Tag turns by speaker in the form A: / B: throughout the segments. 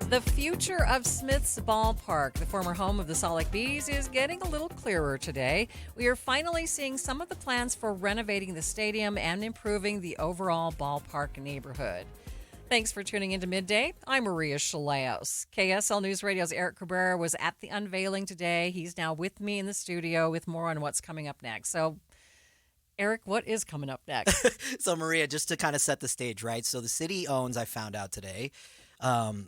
A: The future of Smith's Ballpark, the former home of the Salt Lake Bees, is getting a little clearer today. We are finally seeing some of the plans for renovating the stadium and improving the overall ballpark neighborhood. Thanks for tuning into Midday. I'm Maria Shilaos. KSL NewsRadio's Eric Cabrera was at the unveiling today. He's now with me in the studio with more on what's coming up next. So, Eric, what is coming up next?
B: So, Maria, just to kind of set the stage, right? So the city owns, I found out today,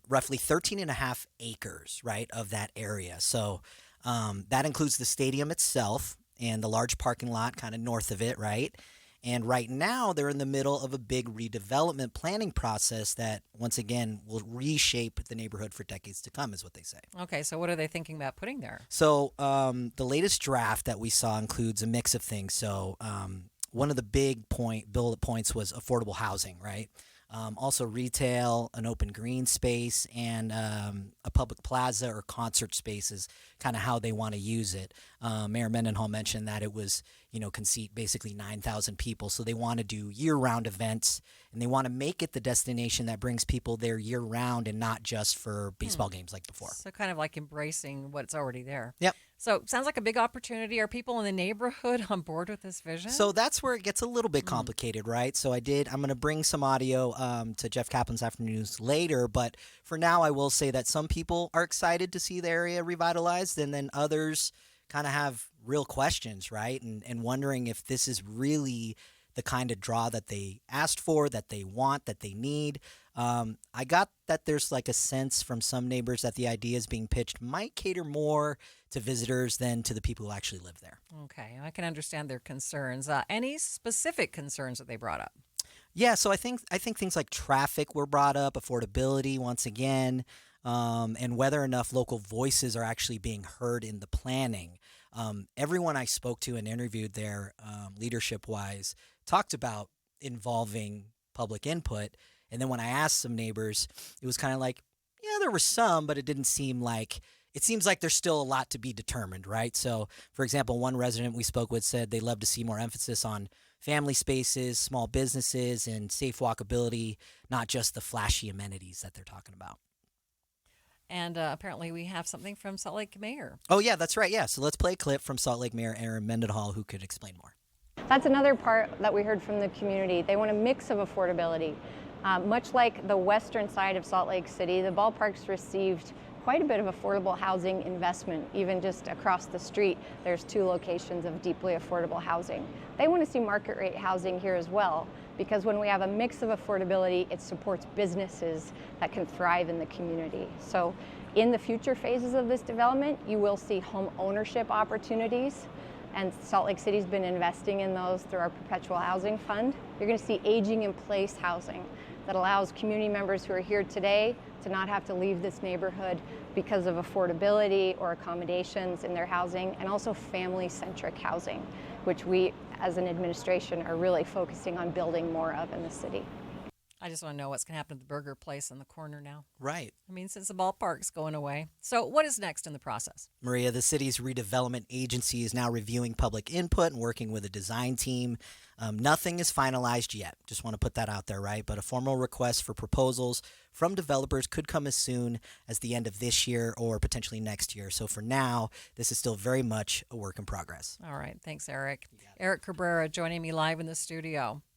B: roughly 13 and a half acres, right, of that area. So that includes the stadium itself and the large parking lot kind of north of it, right? And right now they're in the middle of a big redevelopment planning process that, once again, will reshape the neighborhood for decades to come, is what they say.
A: Okay, so what are they thinking about putting there?
B: So the latest draft that we saw includes a mix of things. So one of the big bullet points was affordable housing, right? Also retail, an open green space, and a public plaza or concert space is kind of how they want to use it. Mayor Mendenhall mentioned that it was, can seat basically 9,000 people. So they want to do year-round events, and they want to make it the destination that brings people there year-round and not just for baseball games like before.
A: So kind of like embracing what's already there.
B: Yep.
A: So sounds like a big opportunity. Are people in the neighborhood on board with this vision?
B: So that's where it gets a little bit complicated, right? So I'm going to bring some audio to Jeff Kaplan's Afternoon News later, but for now I will say that some people are excited to see the area revitalized, and then others kind of have real questions, right? And wondering if this is really the kind of draw that they asked for, that they want, that they need. I got that there's like a sense from some neighbors that the ideas being pitched might cater more to visitors than to the people who actually live there.
A: Okay, I can understand their concerns. Any specific concerns that they brought up?
B: Yeah, so I think things like traffic were brought up, affordability once again, and whether enough local voices are actually being heard in the planning. Everyone I spoke to and interviewed there, leadership-wise, talked about involving public input. And then when I asked some neighbors, it was kind of like, yeah, there were some, but it didn't seem like – it seems like there's still a lot to be determined, right? So, for example, one resident we spoke with said they'd love to see more emphasis on family spaces, small businesses, and safe walkability, not just the flashy amenities that they're talking about.
A: And apparently we have something from Salt Lake Mayor.
B: Oh, yeah, that's right. Yeah, so let's play a clip from Salt Lake Mayor Aaron Mendenhall, who could explain more.
C: That's another part that we heard from the community. They want a mix of affordability. Much like the western side of Salt Lake City, the ballpark's received quite a bit of affordable housing investment. Even just across the street, there's 2 locations of deeply affordable housing. They want to see market rate housing here as well, because when we have a mix of affordability, it supports businesses that can thrive in the community. So in the future phases of this development, you will see home ownership opportunities, and Salt Lake City's been investing in those through our perpetual housing fund. You're going to see aging in place housing that allows community members who are here today to not have to leave this neighborhood because of affordability or accommodations in their housing, and also family-centric housing, which we as an administration are really focusing on building more of in the city.
A: I just want to know what's going to happen to the burger place in the corner now.
B: Right.
A: I mean, since the ballpark's going away. So what is next in the process?
B: Maria, the city's redevelopment agency is now reviewing public input and working with a design team. Nothing is finalized yet. Just want to put that out there, right? But a formal request for proposals from developers could come as soon as the end of this year or potentially next year. So for now, this is still very much a work in progress.
A: All right. Thanks, Eric. Eric Cabrera joining me live in the studio.